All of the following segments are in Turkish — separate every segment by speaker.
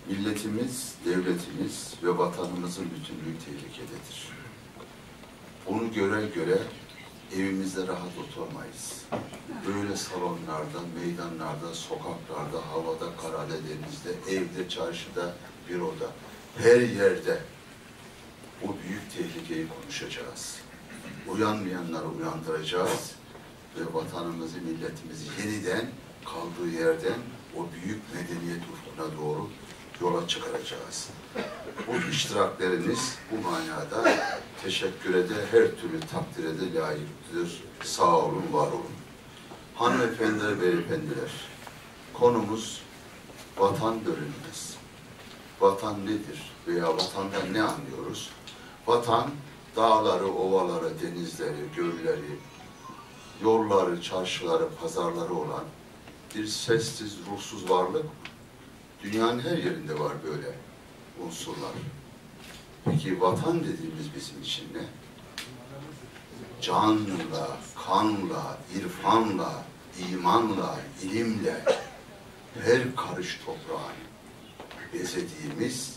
Speaker 1: Milletimiz, devletimiz ve vatanımızın bütünlüğü tehlikededir. Bunu göre göre evimizde rahat oturamayız. Böyle salonlarda, meydanlarda, sokaklarda, havada, karada, denizde, evde, çarşıda, büroda, her yerde bu büyük tehlikeyi konuşacağız. Uyanmayanları uyandıracağız ve vatanımızı, milletimizi yeniden kaldığı yerden o büyük medeniyet ufkuna doğru yola çıkaracağız. Bu iştirakleriniz bu manada teşekküre de her türlü takdire de layıktır. Sağ olun, var olun. Hanımefendiler, beyefendiler, konumuz vatan bölünmez. Vatan nedir veya vatandan ne anlıyoruz? Vatan, dağları, ovaları, denizleri, gölleri, yolları, çarşıları, pazarları olan bir sessiz, ruhsuz varlık. Dünyanın her yerinde var böyle unsurlar. Peki vatan dediğimiz bizim için ne? Canla, kanla, irfanla, imanla, ilimle her karış toprağın bezediğimiz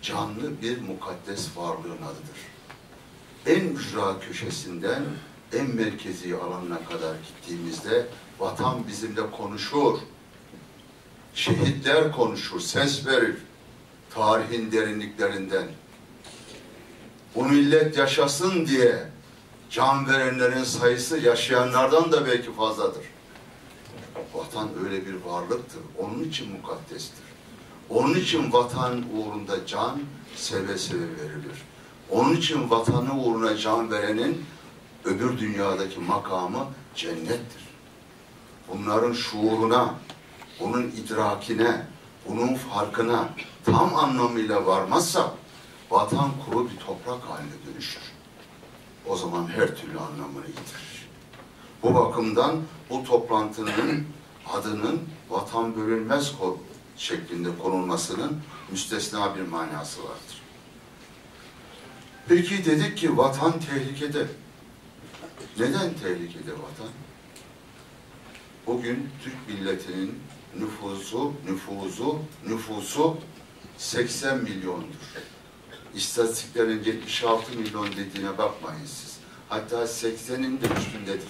Speaker 1: canlı bir mukaddes varlığın adıdır. En ücra köşesinden en merkezi alanına kadar gittiğimizde vatan bizimle konuşur. Şehitler konuşur, ses verir tarihin derinliklerinden. Bu millet yaşasın diye can verenlerin sayısı yaşayanlardan da belki fazladır. Vatan öyle bir varlıktır. Onun için mukaddestir. Onun için vatan uğrunda can seve seve verilir. Onun için vatanı uğruna can verenin öbür dünyadaki makamı cennettir. Bunların şuuruna, bunun idrakine, bunun farkına tam anlamıyla varmazsa vatan kuru bir toprak haline dönüşür. O zaman her türlü anlamını yitirir. Bu bakımdan bu toplantının adının vatan bölünmez şeklinde konulmasının müstesna bir manası vardır. Peki dedik ki vatan tehlikede. Neden tehlikede vatan? Bugün Türk milletinin nüfusu 80 milyondur. İstatistiklerin 76 milyon dediğine bakmayın siz. Hatta 80'in de üstündedir.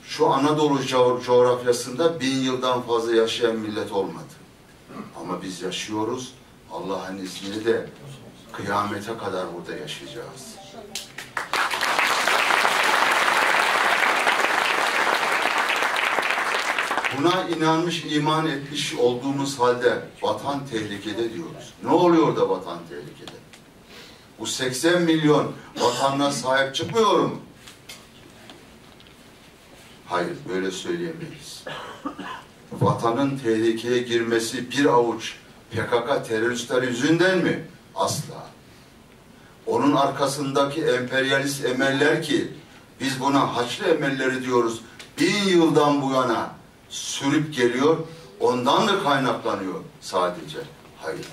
Speaker 1: Şu Anadolu coğrafyasında 1000 yıldan fazla yaşayan millet olmadı. Ama biz yaşıyoruz. Allah'ın izniyle de kıyamete kadar burada yaşayacağız. Buna inanmış, iman etmiş olduğumuz halde vatan tehlikede diyoruz. Ne oluyor da vatan tehlikede? Bu 80 milyon vatanına sahip çıkmıyor mu? Hayır, böyle söyleyemeyiz. Vatanın tehlikeye girmesi bir avuç PKK teröristler yüzünden mi? Asla. Onun arkasındaki emperyalist emeller ki biz buna Haçlı emelleri diyoruz. 1000 yıldan bu yana sürüp geliyor. Ondan da kaynaklanıyor sadece. Hayır.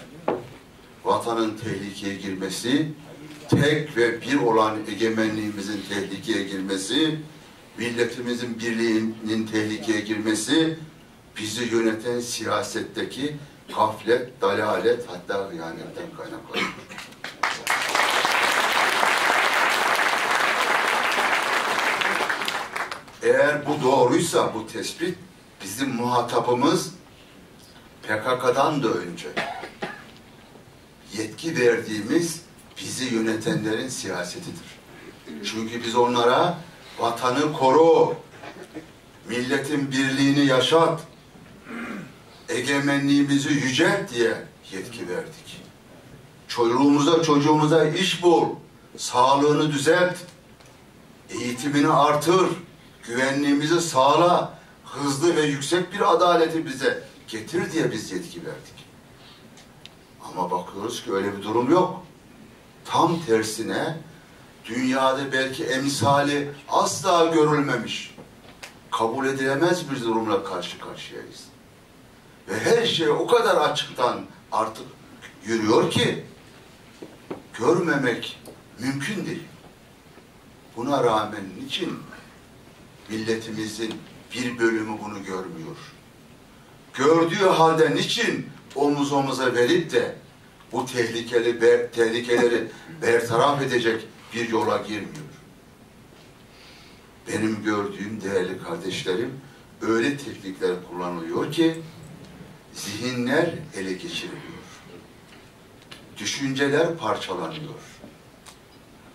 Speaker 1: Vatanın tehlikeye girmesi, tek ve bir olan egemenliğimizin tehlikeye girmesi, milletimizin birliğinin tehlikeye girmesi, bizi yöneten siyasetteki gaflet, dalalet, hatta hıyanetten kaynaklanıyor. Eğer bu doğruysa bu tespit, bizim muhatabımız PKK'dan da önce yetki verdiğimiz bizi yönetenlerin siyasetidir. Çünkü biz onlara vatanı koru, milletin birliğini yaşat, egemenliğimizi yücelt diye yetki verdik. Çocuğumuza iş bul, sağlığını düzelt, eğitimini artır, güvenliğimizi sağla, hızlı ve yüksek bir adaleti bize getir diye biz yetki verdik. Ama bakıyoruz ki öyle bir durum yok. Tam tersine dünyada belki emsali asla görülmemiş, kabul edilemez bir durumla karşı karşıyayız. Ve her şey o kadar açıktan artık yürüyor ki görmemek mümkün değil. Buna rağmen niçin milletimizin bir bölümü bunu görmüyor? gördüğü halde niçin omuz omuza verip de bu tehlikeleri bertaraf edecek bir yola girmiyor? Benim gördüğüm değerli kardeşlerim, öyle teknikler kullanılıyor ki zihinler ele geçiriliyor. Düşünceler parçalanıyor.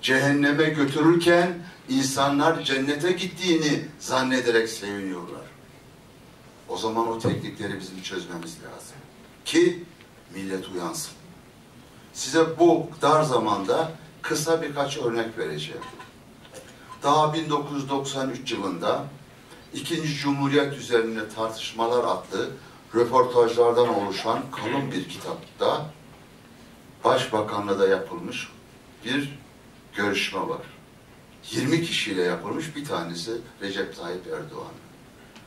Speaker 1: Cehenneme götürürken insanlar cennete gittiğini zannederek seviniyorlar. O zaman o teknikleri bizim çözmemiz lazım. Ki millet uyansın. Size bu dar zamanda kısa birkaç örnek vereceğim. Daha 1993 yılında İkinci Cumhuriyet üzerine tartışmalar adlı röportajlardan oluşan kalın bir kitapta Başbakanla da yapılmış bir görüşme var. 20 kişiyle yapılmış, bir tanesi Recep Tayyip Erdoğan.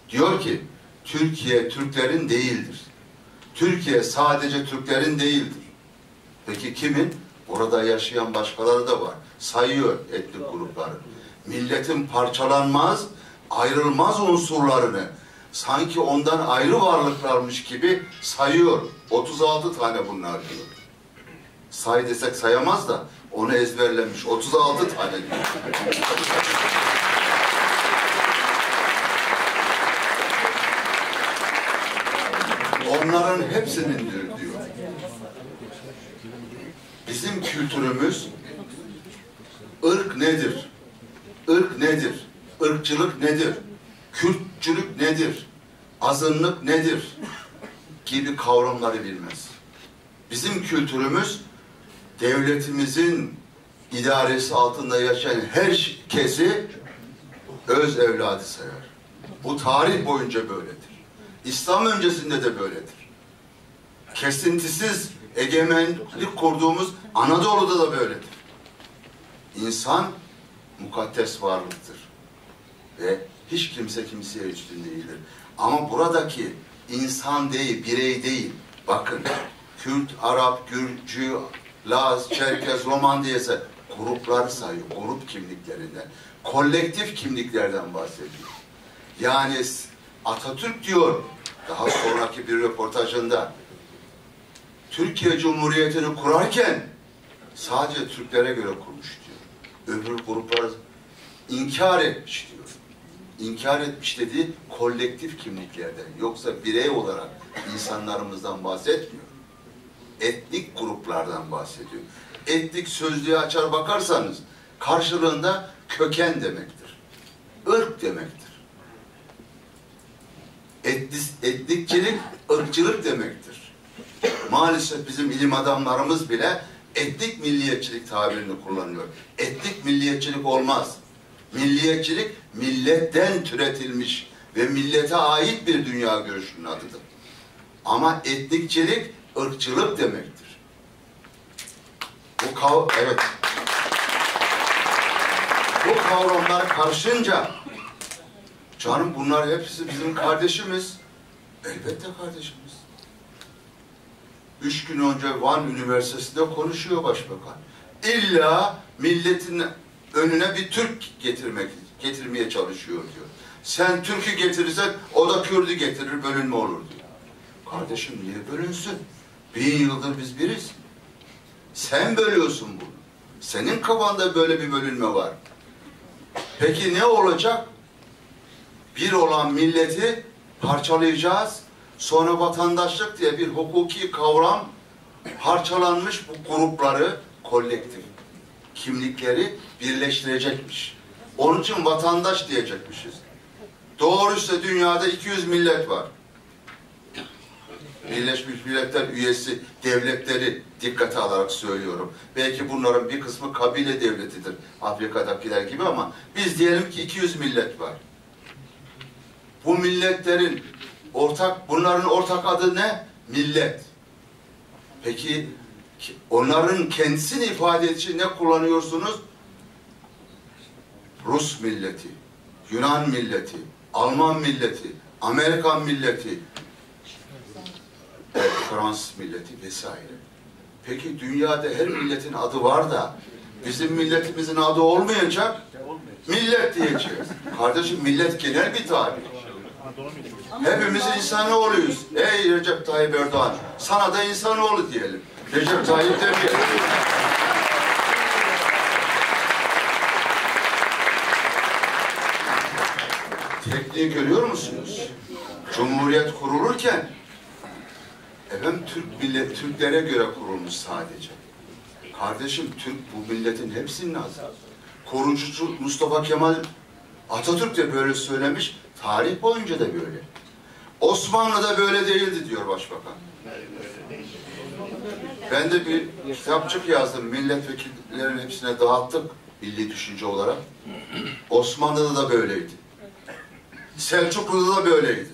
Speaker 1: Diyor ki, Türkiye Türklerin değildir. Türkiye sadece Türklerin değildir. Peki kimin? Orada yaşayan başkaları da var. Sayıyor etnik grupları. Milletin parçalanmaz, ayrılmaz unsurlarını sanki ondan ayrı varlıklarmış gibi sayıyor. 36 tane bunlar diyor. Say desek sayamaz da onu ezberlemiş. 36 tane diyor. Onların hepsinin diyor. Bizim kültürümüz ırk nedir? Irk nedir? Irkçılık nedir? Kürtçülük nedir? Azınlık nedir? Gibi kavramları bilmez. Bizim kültürümüz devletimizin idaresi altında yaşayan herkesi öz evladı sayar. Bu tarih boyunca böyledir. İslam öncesinde de böyledir. Kesintisiz egemenlik kurduğumuz Anadolu'da da böyledir. İnsan mukaddes varlıktır. Ve hiç kimse kimseye üstün değildir. Ama buradaki insan değil, birey değil. Bakın, Kürt, Arap, Gürcü, Laz, Çerkez, Roman diyese gruplar sayıyor. Grup kimliklerinden. Kolektif kimliklerden bahsediyor. Yani Atatürk diyor, daha sonraki bir röportajında, Türkiye Cumhuriyeti'ni kurarken sadece Türklere göre kurmuş diyor. Öbür gruplar inkar etmiş diyor. İnkar etmiş dediği kolektif kimliklerden. Yoksa birey olarak insanlarımızdan bahsetmiyor. Etnik gruplardan bahsediyor. Etnik sözlüğe açar bakarsanız karşılığında köken demektir. Irk demektir. Etnikçilik, ırkçılık demektir. Maalesef bizim ilim adamlarımız bile etnik milliyetçilik tabirini kullanıyor. Etnik milliyetçilik olmaz. Milliyetçilik, milletten türetilmiş ve millete ait bir dünya görüşünün adıdır. Ama etnikçilik, ırkçılık demektir. Evet. Bu kavramlar karışınca, canım bunlar hepsi bizim kardeşimiz. Elbette kardeşimiz. 3 gün önce Van Üniversitesi'nde konuşuyor başbakan. İlla milletin önüne bir Türk getirmeye çalışıyor diyor. Sen Türk'ü getirirsen o da Kürt'ü getirir, bölünme olur diyor. Kardeşim niye bölünsün? 1000 yıldır biz biriz. Sen bölüyorsun bunu. Senin kafanda böyle bir bölünme var. Peki ne olacak? Bir olan milleti parçalayacağız. Sonra vatandaşlık diye bir hukuki kavram parçalanmış bu grupları, kolektif kimlikleri birleştirecekmiş. Onun için vatandaş diyecekmişiz. Doğruysa dünyada 200 millet var. Birleşmiş Milletler üyesi devletleri dikkate alarak söylüyorum. Belki bunların bir kısmı kabile devletidir. Afrika'dakiler gibi ama biz diyelim ki 200 millet var. Bu milletlerin bunların ortak adı ne? Millet. Peki onların kendisini ifade için ne kullanıyorsunuz? Rus milleti, Yunan milleti, Alman milleti, Amerikan milleti, Fransız milleti vesaire. Peki dünyada her milletin adı var da bizim milletimizin adı olmayacak, millet diyeceğiz. Kardeşim millet genel bir tabir. Hepimiz insanoğluyuz. Ey Recep Tayyip Erdoğan, sana da insanoğlu diyelim. Recep Tayyip demeyelim. Tekniği görüyor musunuz? Cumhuriyet kurulurken efendim Türklere göre kurulmuş sadece. Kardeşim, Türk bu milletin hepsinin adı. Korucusu Mustafa Kemal Atatürk de böyle söylemiş, tarih boyunca da böyle. Osmanlı'da böyle değildi diyor Başbakan. Ben de bir kitapçık yazdım, milletvekillerinin hepsine dağıttık milli düşünce olarak. Osmanlı'da da böyleydi. Selçuklu'da da böyleydi.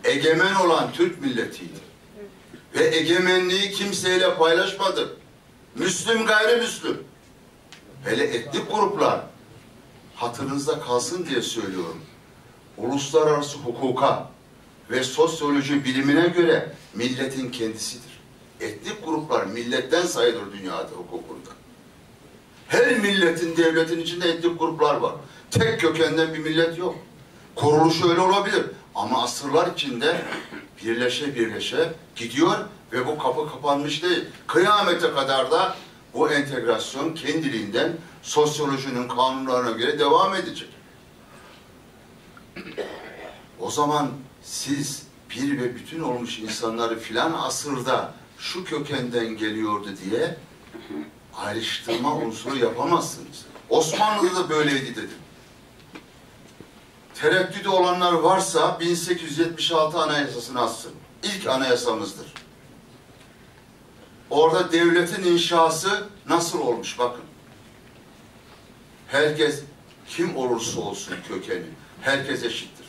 Speaker 1: Egemen olan Türk milletiydi. Ve egemenliği kimseyle paylaşmadı. Müslüm gayrimüslim. Hele etnik gruplar, hatırınızda kalsın diye söylüyorum. Uluslararası hukuka ve sosyoloji bilimine göre milletin kendisidir. Etnik gruplar milletten sayılır dünyada hukukunda. Her milletin, devletin içinde etnik gruplar var. Tek kökenden bir millet yok. Kuruluşu öyle olabilir. Ama asırlar içinde birleşe birleşe gidiyor ve bu kapı kapanmış değil. Kıyamete kadar da bu entegrasyon kendiliğinden sosyolojinin kanunlarına göre devam edecek. O zaman siz bir ve bütün olmuş insanları filan asırda şu kökenden geliyordu diye ayrıştırma unsuru yapamazsınız. Osmanlı'da da böyleydi dedim. Tereddütü olanlar varsa 1876 Anayasası'nı açsın. İlk anayasamızdır. Orada devletin inşası nasıl olmuş bakın. Herkes kim olursa olsun kökeni, herkes eşittir.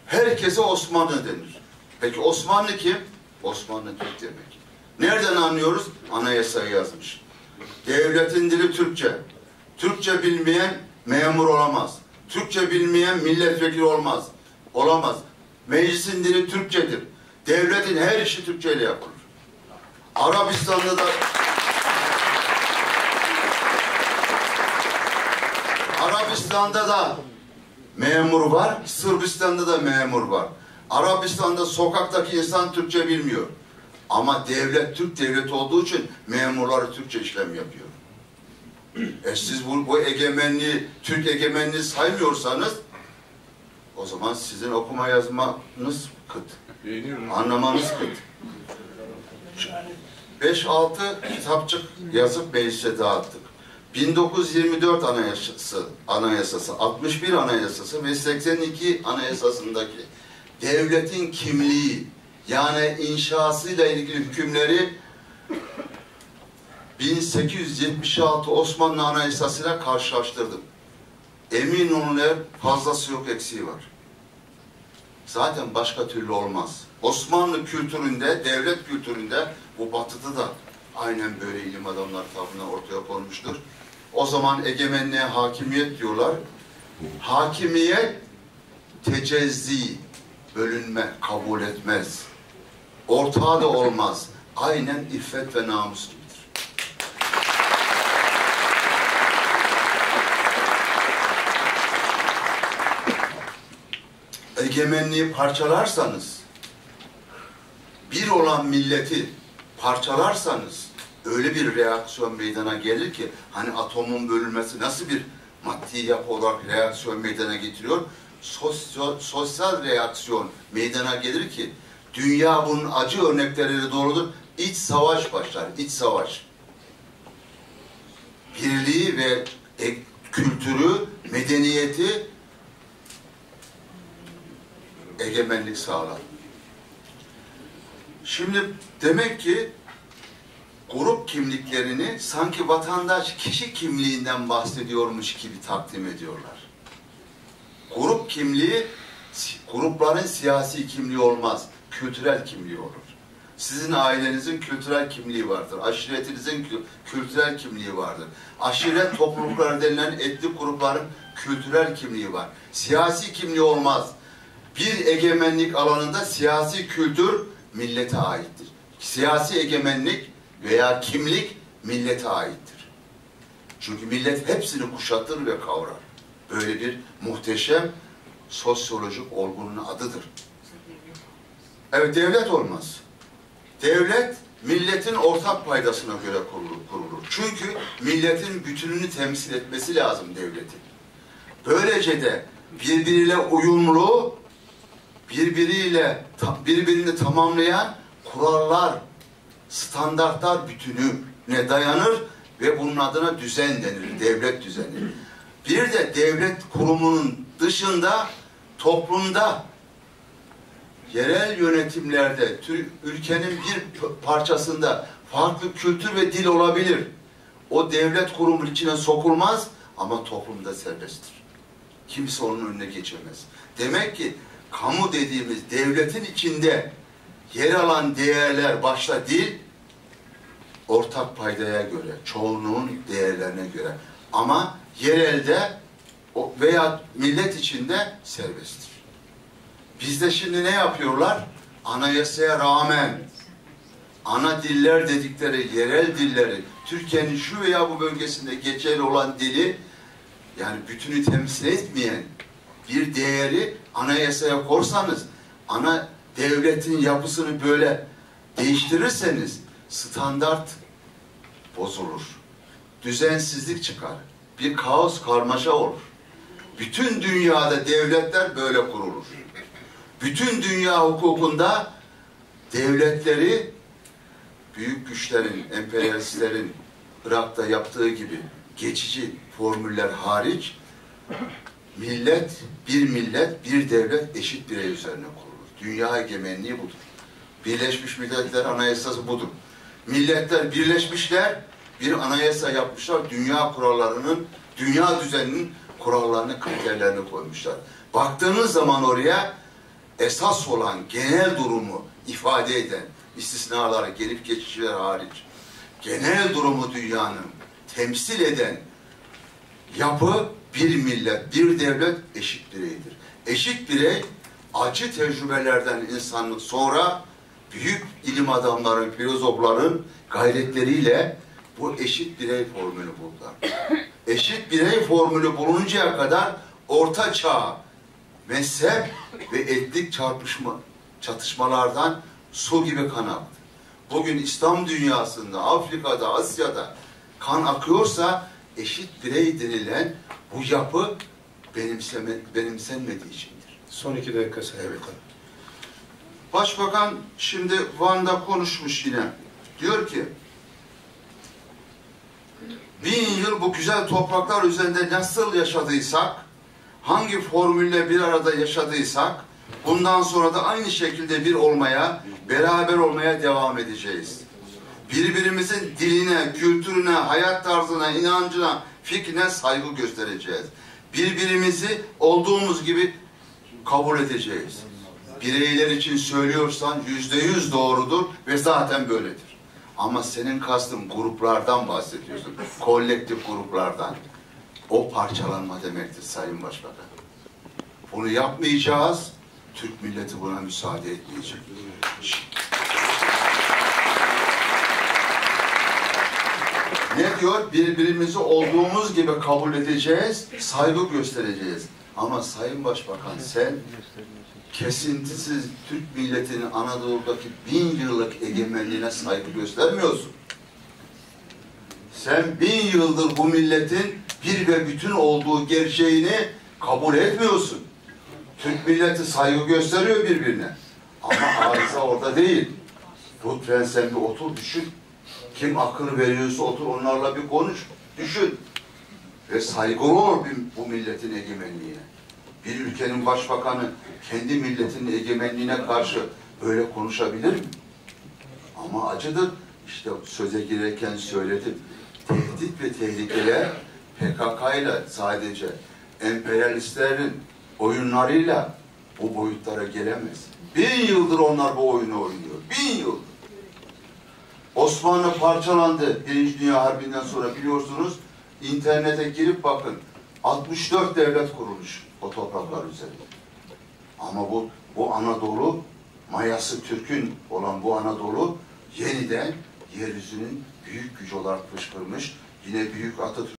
Speaker 1: Herkese Osmanlı denir. Peki Osmanlı kim? Osmanlı Türk demek. Nereden anlıyoruz? Anayasayı yazmış. Devletin dili Türkçe. Türkçe bilmeyen memur olamaz. Türkçe bilmeyen milletvekili olmaz. Olamaz. Meclisin dili Türkçedir. Devletin her işi Türkçe ile yapılır. Arabistan'da da memur var, Sırbistan'da da memur var. Arabistan'da sokaktaki insan Türkçe bilmiyor. Ama devlet Türk devleti olduğu için memurları Türkçe işlem yapıyor. Siz bu egemenliği, Türk egemenliği saymıyorsanız o zaman sizin okuma yazmanız kıt. Anlamanız kıt. 5-6 kitapçık yazıp meclise dağıttık. 1924 Anayasası, 61 Anayasası ve 82 Anayasası'ndaki devletin kimliği, yani inşasıyla ilgili hükümleri 1876 Osmanlı Anayasası'yla karşılaştırdım. Emin olun fazlası yok, eksiği var. Zaten başka türlü olmaz. Osmanlı kültüründe, devlet kültüründe, bu batıda da aynen böyle ilim adamları tarafından ortaya konmuştur. O zaman egemenliğe hakimiyet diyorlar. Hakimiyet tecezzi, bölünme, kabul etmez. Ortağı da olmaz. Aynen iffet ve namus gibidir. Egemenliği parçalarsanız, bir olan milleti parçalarsanız öyle bir reaksiyon meydana gelir ki, hani atomun bölünmesi nasıl bir maddi yapı olarak reaksiyon meydana getiriyor, sosyal reaksiyon meydana gelir ki, dünya bunun acı örnekleriyle doludur. İç savaş başlar, iç savaş. Birliği ve kültürü, medeniyeti egemenlik sağlar. Şimdi demek ki grup kimliklerini sanki vatandaş kişi kimliğinden bahsediyormuş gibi takdim ediyorlar. Grup kimliği, grupların siyasi kimliği olmaz, kültürel kimliği olur. Sizin ailenizin kültürel kimliği vardır, aşiretinizin kültürel kimliği vardır. Aşiret toplulukları denilen etnik grupların kültürel kimliği var. Siyasi kimliği olmaz. Bir egemenlik alanında siyasi kültür millete aittir. Siyasi egemenlik veya kimlik millete aittir. Çünkü millet hepsini kuşatır ve kavrar. Böyle bir muhteşem sosyolojik olgunun adıdır. Evet, devlet olmaz. Devlet, milletin ortak paydasına göre kurulur. Çünkü milletin bütününü temsil etmesi lazım devletin. Böylece de birbiriyle uyumlu, birbirini tamamlayan kurallar, standartlar bütününe dayanır ve bunun adına düzen denir, devlet düzeni. Bir de devlet kurumunun dışında toplumda, yerel yönetimlerde, ülkenin bir parçasında farklı kültür ve dil olabilir. O devlet kurumunun içine sokulmaz ama toplumda serbesttir. Kimse onun önüne geçemez. Demek ki kamu dediğimiz devletin içinde yer alan değerler, başta dil, ortak paydaya göre, çoğunluğun değerlerine göre. Ama yerelde veya millet içinde serbesttir. Bizde şimdi ne yapıyorlar? Anayasaya rağmen ana diller dedikleri yerel dilleri, Türkiye'nin şu veya bu bölgesinde geçerli olan dili, yani bütünü temsil etmeyen bir değeri anayasaya korsanız, ana devletin yapısını böyle değiştirirseniz standart bozulur. Düzensizlik çıkar. Bir kaos, karmaşa olur. Bütün dünyada devletler böyle kurulur. Bütün dünya hukukunda devletleri büyük güçlerin, emperyalistlerin Irak'ta yaptığı gibi geçici formüller hariç millet, bir devlet eşit birey üzerine kurulur. Dünya egemenliği budur. Birleşmiş Milletler Anayasası budur. Milletler birleşmişler, bir anayasa yapmışlar, dünya kurallarının, dünya düzeninin kurallarını, kriterlerini koymuşlar. Baktığınız zaman oraya esas olan genel durumu ifade eden, istisnaları, gelip geçiciler hariç, genel durumu dünyanın temsil eden yapı bir millet, bir devlet, eşit bireydir. Eşit birey, acı tecrübelerden insanlık sonra büyük ilim adamların, filozofların gayretleriyle bu eşit birey formülü buldular. Eşit birey formülü bulununcaya kadar Orta Çağ, mezhep ve etnik çatışmalardan su gibi kan aktı. Bugün İslam dünyasında, Afrika'da, Asya'da kan akıyorsa eşit birey denilen bu yapı benimsenmediği içindir.
Speaker 2: Son 2 dakika sayın.
Speaker 1: Evet. Başbakan şimdi Van'da konuşmuş yine. Diyor ki 1000 yıl bu güzel topraklar üzerinde nasıl yaşadıysak, hangi formülle bir arada yaşadıysak, bundan sonra da aynı şekilde bir olmaya, beraber olmaya devam edeceğiz. Birbirimizin diline, kültürüne, hayat tarzına, inancına, fikrine saygı göstereceğiz. Birbirimizi olduğumuz gibi kabul edeceğiz. Bireyler için söylüyorsan %100 doğrudur ve zaten böyledir. Ama senin kastın gruplardan bahsediyorsun. Kolektif gruplardan. O parçalanma demektir Sayın Başbakan. Bunu yapmayacağız. Türk milleti buna müsaade etmeyecek. Ne diyor? Birbirimizi olduğumuz gibi kabul edeceğiz, saygı göstereceğiz. Ama Sayın Başbakan, sen kesintisiz Türk milletinin Anadolu'daki 1000 yıllık egemenliğine saygı göstermiyorsun. Sen 1000 yıldır bu milletin bir ve bütün olduğu gerçeğini kabul etmiyorsun. Türk milleti saygı gösteriyor birbirine. Ama arıza orada değil. Lütfen sen bir otur, düşün. Kim akıl veriyorsa otur onlarla bir konuş, düşün. Ve saygılı ol bu milletin egemenliğine. Bir ülkenin başbakanı kendi milletinin egemenliğine karşı böyle konuşabilir mi? Ama acıdır. İşte söze girerken söyledim. Tehdit ve tehlikeler PKK ile sadece emperyalistlerin oyunlarıyla bu boyutlara gelemez. 1000 yıldır onlar bu oyunu oynuyor. 1000 yıldır. Osmanlı parçalandı. Birinci Dünya Harbi'nden sonra biliyorsunuz. İnternete girip bakın. 64 devlet kurulmuş o topraklar üzerinde. Ama bu Anadolu, mayası Türk'ün olan bu Anadolu yeniden yeryüzünün büyük gücü olarak fışkırmış. Yine büyük Atatürk